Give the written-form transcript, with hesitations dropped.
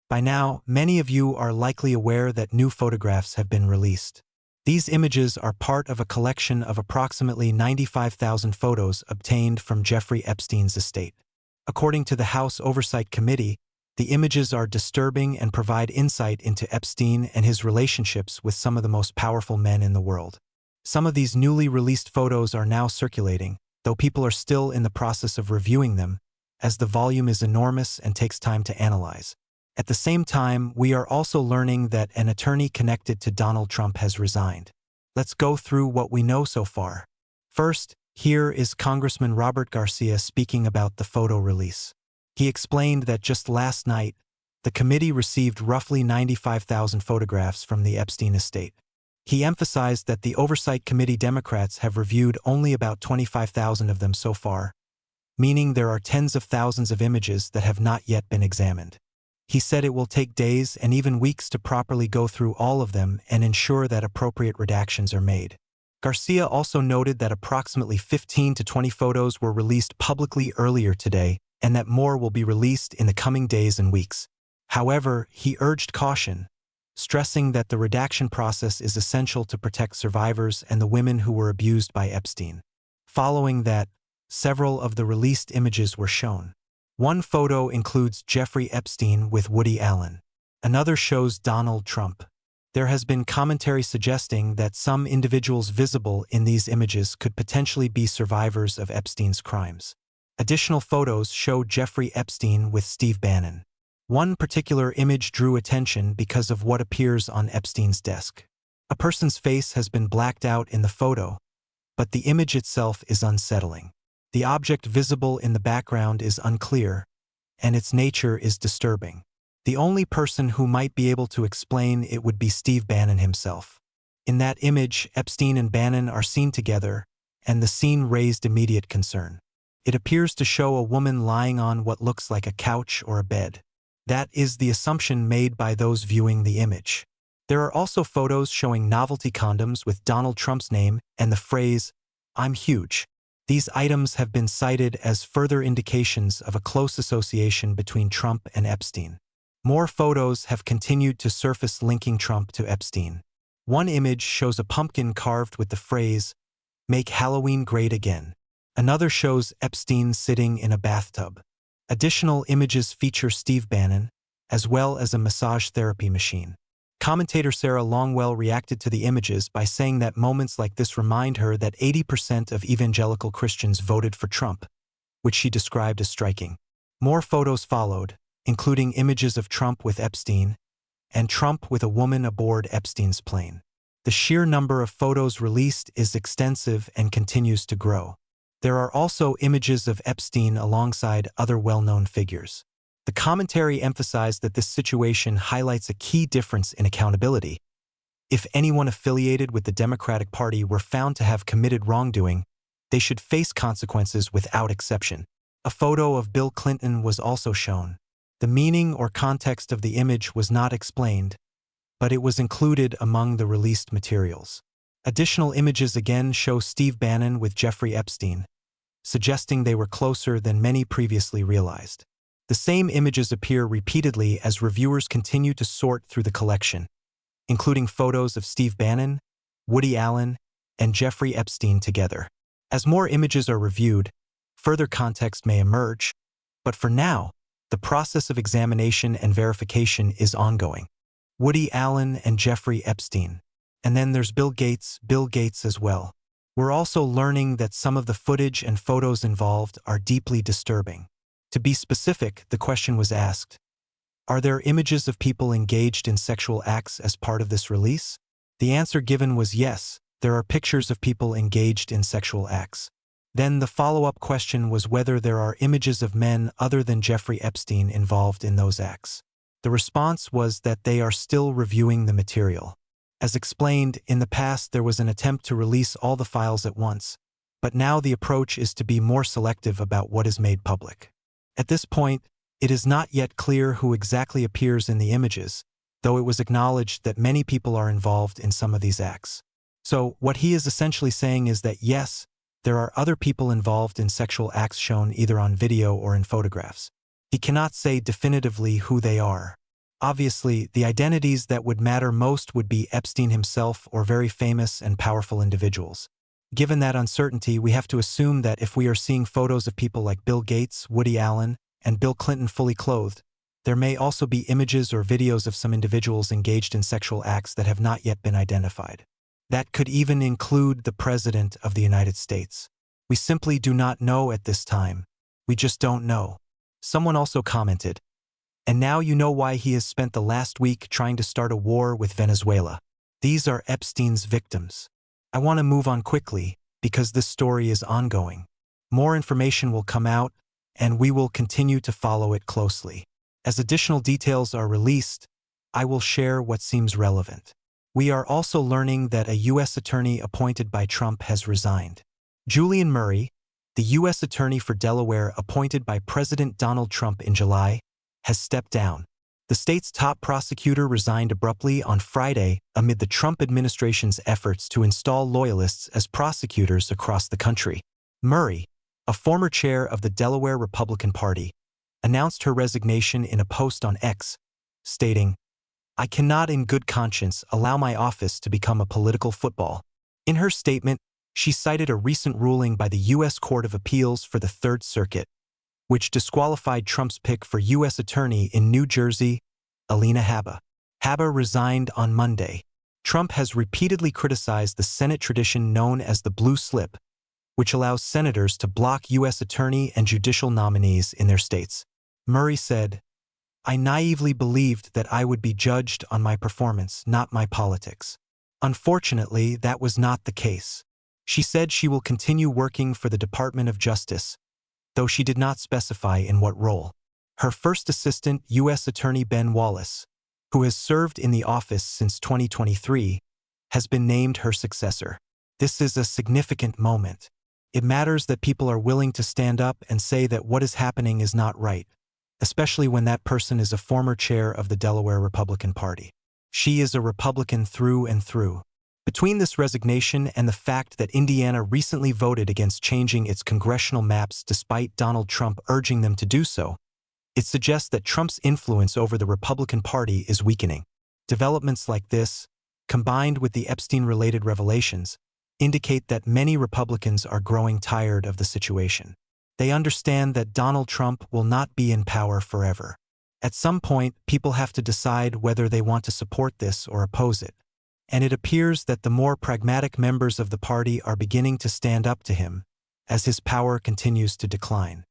By now, many of you are likely aware that new photographs have been released. These images are part of a collection of approximately 95,000 photos obtained from Jeffrey Epstein's estate. According to the House Oversight Committee, the images are disturbing and provide insight into Epstein and his relationships with some of the most powerful men in the world. Some of these newly released photos are now circulating, though people are still in the process of reviewing them, as the volume is enormous and takes time to analyze. At the same time, we are also learning that an attorney connected to Donald Trump has resigned. Let's go through what we know so far. First, here is Congressman Robert Garcia speaking about the photo release. He explained that just last night, the committee received roughly 95,000 photographs from the Epstein estate. He emphasized that the Oversight Committee Democrats have reviewed only about 25,000 of them so far, meaning there are tens of thousands of images that have not yet been examined. He said it will take days and even weeks to properly go through all of them and ensure that appropriate redactions are made. Garcia also noted that approximately 15 to 20 photos were released publicly earlier today, and that more will be released in the coming days and weeks. However, he urged caution, stressing that the redaction process is essential to protect survivors and the women who were abused by Epstein. Following that, several of the released images were shown. One photo includes Jeffrey Epstein with Woody Allen. Another shows Donald Trump. There has been commentary suggesting that some individuals visible in these images could potentially be survivors of Epstein's crimes. Additional photos show Jeffrey Epstein with Steve Bannon. One particular image drew attention because of what appears on Epstein's desk. A person's face has been blacked out in the photo, but the image itself is unsettling. The object visible in the background is unclear, and its nature is disturbing. The only person who might be able to explain it would be Steve Bannon himself. In that image, Epstein and Bannon are seen together, and the scene raised immediate concern. It appears to show a woman lying on what looks like a couch or a bed. That is the assumption made by those viewing the image. There are also photos showing novelty condoms with Donald Trump's name and the phrase, "I'm huge." These items have been cited as further indications of a close association between Trump and Epstein. More photos have continued to surface linking Trump to Epstein. One image shows a pumpkin carved with the phrase, "Make Halloween Great Again." Another shows Epstein sitting in a bathtub. Additional images feature Steve Bannon, as well as a massage therapy machine. Commentator Sarah Longwell reacted to the images by saying that moments like this remind her that 80% of evangelical Christians voted for Trump, which she described as striking. More photos followed, including images of Trump with Epstein, and Trump with a woman aboard Epstein's plane. The sheer number of photos released is extensive and continues to grow. There are also images of Epstein alongside other well-known figures. The commentary emphasized that this situation highlights a key difference in accountability. If anyone affiliated with the Democratic Party were found to have committed wrongdoing, they should face consequences without exception. A photo of Bill Clinton was also shown. The meaning or context of the image was not explained, but it was included among the released materials. Additional images again show Steve Bannon with Jeffrey Epstein, suggesting they were closer than many previously realized. The same images appear repeatedly as reviewers continue to sort through the collection, including photos of Steve Bannon, Woody Allen, and Jeffrey Epstein together. As more images are reviewed, further context may emerge, but for now, the process of examination and verification is ongoing. Woody Allen and Jeffrey Epstein. And then there's Bill Gates as well. We're also learning that some of the footage and photos involved are deeply disturbing. To be specific, the question was asked, are there images of people engaged in sexual acts as part of this release? The answer given was yes, there are pictures of people engaged in sexual acts. Then the follow-up question was whether there are images of men other than Jeffrey Epstein involved in those acts. The response was that they are still reviewing the material. As explained, in the past there was an attempt to release all the files at once, but now the approach is to be more selective about what is made public. At this point, it is not yet clear who exactly appears in the images, though it was acknowledged that many people are involved in some of these acts. So, what he is essentially saying is that yes, there are other people involved in sexual acts shown either on video or in photographs. He cannot say definitively who they are. Obviously, the identities that would matter most would be Epstein himself or very famous and powerful individuals. Given that uncertainty, we have to assume that if we are seeing photos of people like Bill Gates, Woody Allen, and Bill Clinton fully clothed, there may also be images or videos of some individuals engaged in sexual acts that have not yet been identified. That could even include the President of the United States. We simply do not know at this time. We just don't know. Someone also commented, "And now you know why he has spent the last week trying to start a war with Venezuela. These are Epstein's victims." I want to move on quickly because this story is ongoing. More information will come out, and we will continue to follow it closely. As additional details are released, I will share what seems relevant. We are also learning that a U.S. attorney appointed by Trump has resigned. Julian Murray, the U.S. attorney for Delaware appointed by President Donald Trump in July, has stepped down. The state's top prosecutor resigned abruptly on Friday amid the Trump administration's efforts to install loyalists as prosecutors across the country. Murray, a former chair of the Delaware Republican Party, announced her resignation in a post on X, stating, "I cannot in good conscience allow my office to become a political football." In her statement, she cited a recent ruling by the U.S. Court of Appeals for the Third Circuit, which disqualified Trump's pick for U.S. Attorney in New Jersey, Alina Habba. Habba resigned on Monday. Trump has repeatedly criticized the Senate tradition known as the blue slip, which allows senators to block U.S. attorney and judicial nominees in their states. Murray said, "I naively believed that I would be judged on my performance, not my politics. Unfortunately, that was not the case." She said she will continue working for the Department of Justice, though she did not specify in what role. Her first assistant, U.S. Attorney Ben Wallace, who has served in the office since 2023, has been named her successor. This is a significant moment. It matters that people are willing to stand up and say that what is happening is not right, especially when that person is a former chair of the Delaware Republican Party. She is a Republican through and through. Between this resignation and the fact that Indiana recently voted against changing its congressional maps despite Donald Trump urging them to do so, it suggests that Trump's influence over the Republican Party is weakening. Developments like this, combined with the Epstein-related revelations, indicate that many Republicans are growing tired of the situation. They understand that Donald Trump will not be in power forever. At some point, people have to decide whether they want to support this or oppose it. And it appears that the more pragmatic members of the party are beginning to stand up to him as his power continues to decline.